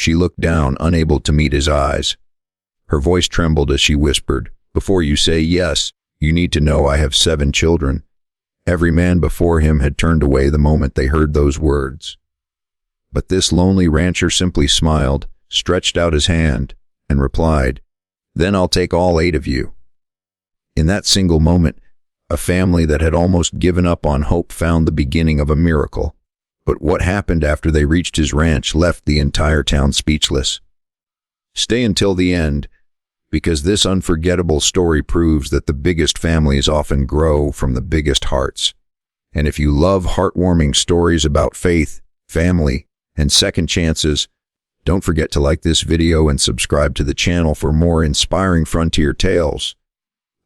She looked down, unable to meet his eyes. Her voice trembled as she whispered, "Before you say yes, you need to know I have 7 children." Every man before him had turned away the moment they heard those words. But this lonely rancher simply smiled, stretched out his hand, and replied, "Then I'll take all 8 of you." In that single moment, a family that had almost given up on hope found the beginning of a miracle. But what happened after they reached his ranch left the entire town speechless. Stay until the end, because this unforgettable story proves that the biggest families often grow from the biggest hearts. And if you love heartwarming stories about faith, family, and second chances, don't forget to like this video and subscribe to the channel for more inspiring frontier tales.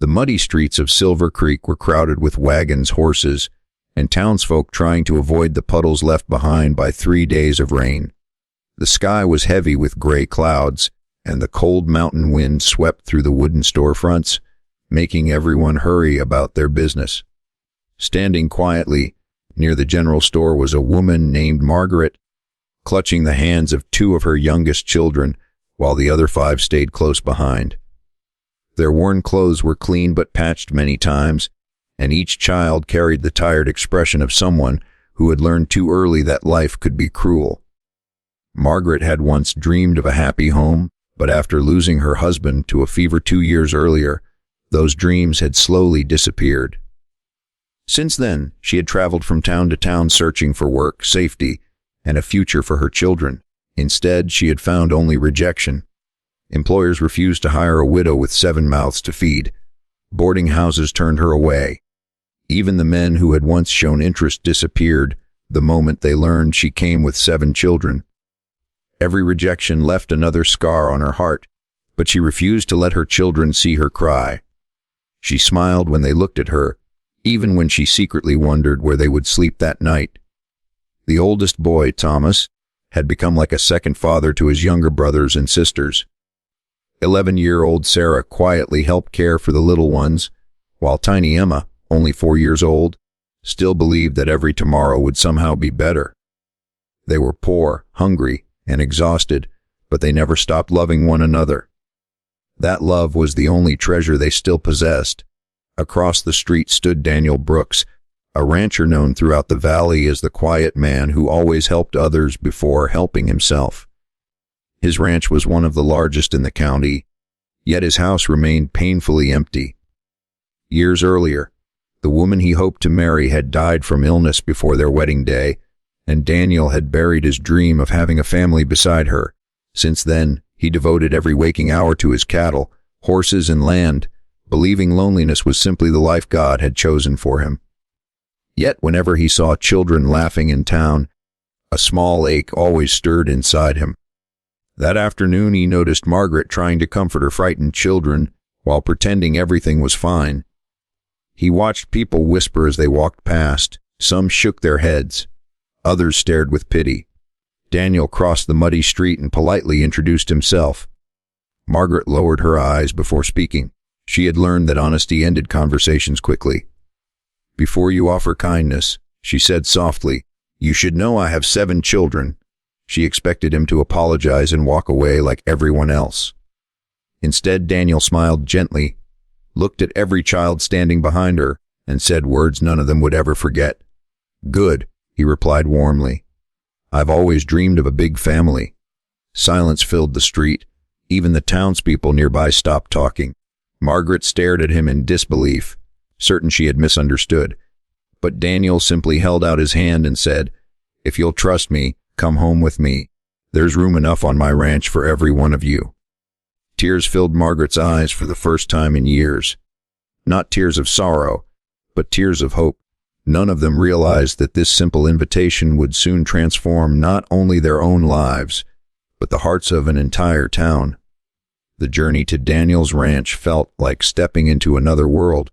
The muddy streets of Silver Creek were crowded with wagons, horses, and townsfolk trying to avoid the puddles left behind by 3 days of rain. The sky was heavy with gray clouds, and the cold mountain wind swept through the wooden storefronts, making everyone hurry about their business. Standing quietly near the general store was a woman named Margaret, clutching the hands of 2 of her youngest children, while the other 5 stayed close behind. Their worn clothes were clean but patched many times, and each child carried the tired expression of someone who had learned too early that life could be cruel. Margaret had once dreamed of a happy home, but after losing her husband to a fever 2 years earlier, those dreams had slowly disappeared. Since then, she had traveled from town to town searching for work, safety, and a future for her children. Instead, she had found only rejection. Employers refused to hire a widow with 7 mouths to feed. Boarding houses turned her away. Even the men who had once shown interest disappeared the moment they learned she came with 7 children. Every rejection left another scar on her heart, but she refused to let her children see her cry. She smiled when they looked at her, even when she secretly wondered where they would sleep that night. The oldest boy, Thomas, had become like a second father to his younger brothers and sisters. 11-year-old Sarah quietly helped care for the little ones, while tiny Emma, only 4 years old, still believed that every tomorrow would somehow be better. They were poor, hungry, and exhausted, but they never stopped loving one another. That love was the only treasure they still possessed. Across the street stood Daniel Brooks, a rancher known throughout the valley as the quiet man who always helped others before helping himself. His ranch was one of the largest in the county, yet his house remained painfully empty. Years earlier, the woman he hoped to marry had died from illness before their wedding day, and Daniel had buried his dream of having a family beside her. Since then, he devoted every waking hour to his cattle, horses, and land, believing loneliness was simply the life God had chosen for him. Yet whenever he saw children laughing in town, a small ache always stirred inside him. That afternoon he noticed Margaret trying to comfort her frightened children while pretending everything was fine. He watched people whisper as they walked past. Some shook their heads. Others stared with pity. Daniel crossed the muddy street and politely introduced himself. Margaret lowered her eyes before speaking. She had learned that honesty ended conversations quickly. "Before you offer kindness," she said softly, "you should know I have 7 children." She expected him to apologize and walk away like everyone else. Instead, Daniel smiled gently, looked at every child standing behind her, and said words none of them would ever forget. "Good," he replied warmly. "I've always dreamed of a big family." Silence filled the street. Even the townspeople nearby stopped talking. Margaret stared at him in disbelief, certain she had misunderstood. But Daniel simply held out his hand and said, "If you'll trust me, come home with me. There's room enough on my ranch for every one of you." Tears filled Margaret's eyes for the first time in years. Not tears of sorrow, but tears of hope. None of them realized that this simple invitation would soon transform not only their own lives, but the hearts of an entire town. The journey to Daniel's ranch felt like stepping into another world.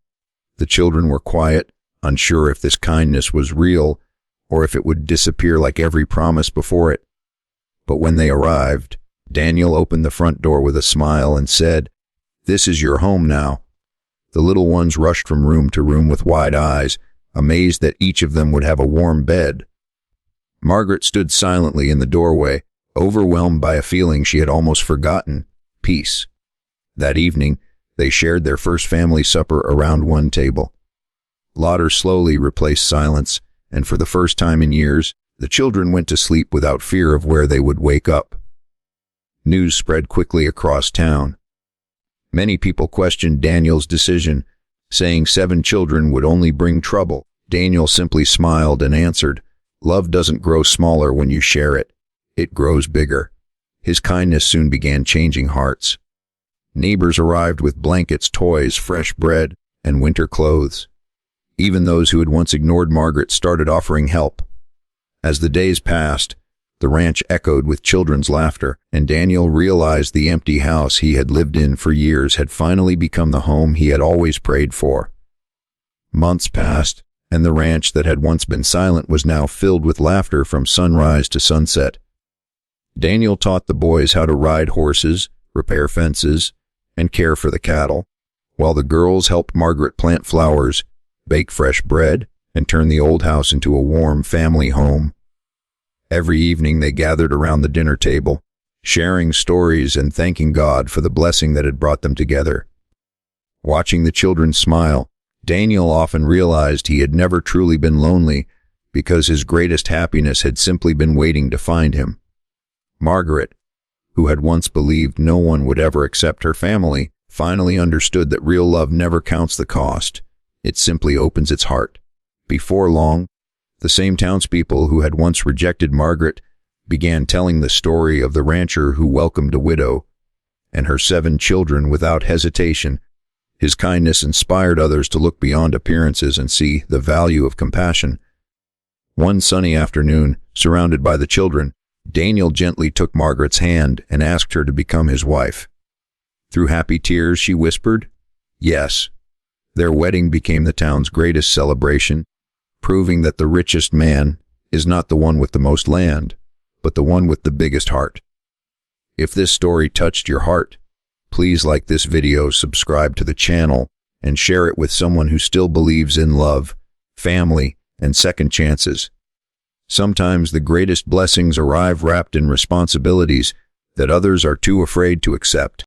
The children were quiet, unsure if this kindness was real or if it would disappear like every promise before it. But when they arrived, Daniel opened the front door with a smile and said, "This is your home now." The little ones rushed from room to room with wide eyes, amazed that each of them would have a warm bed. Margaret stood silently in the doorway, overwhelmed by a feeling she had almost forgotten: peace. That evening, they shared their first family supper around one table. Laughter slowly replaced silence, and for the first time in years, the children went to sleep without fear of where they would wake up. News spread quickly across town. Many people questioned Daniel's decision, saying 7 children would only bring trouble. Daniel simply smiled and answered, "Love doesn't grow smaller when you share it. It grows bigger." His kindness soon began changing hearts. Neighbors arrived with blankets, toys, fresh bread, and winter clothes. Even those who had once ignored Margaret started offering help. As the days passed, the ranch echoed with children's laughter, and Daniel realized the empty house he had lived in for years had finally become the home he had always prayed for. Months passed, and the ranch that had once been silent was now filled with laughter from sunrise to sunset. Daniel taught the boys how to ride horses, repair fences, and care for the cattle, while the girls helped Margaret plant flowers, bake fresh bread, and turn the old house into a warm family home. Every evening they gathered around the dinner table, sharing stories and thanking God for the blessing that had brought them together. Watching the children smile, Daniel often realized he had never truly been lonely because his greatest happiness had simply been waiting to find him. Margaret, who had once believed no one would ever accept her family, finally understood that real love never counts the cost. It simply opens its heart. Before long, the same townspeople who had once rejected Margaret began telling the story of the rancher who welcomed a widow and her 7 children without hesitation. His kindness inspired others to look beyond appearances and see the value of compassion. One sunny afternoon, surrounded by the children, Daniel gently took Margaret's hand and asked her to become his wife. Through happy tears, she whispered, "Yes." Their wedding became the town's greatest celebration, proving that the richest man is not the one with the most land, but the one with the biggest heart. If this story touched your heart, please like this video, subscribe to the channel, and share it with someone who still believes in love, family, and second chances. Sometimes the greatest blessings arrive wrapped in responsibilities that others are too afraid to accept.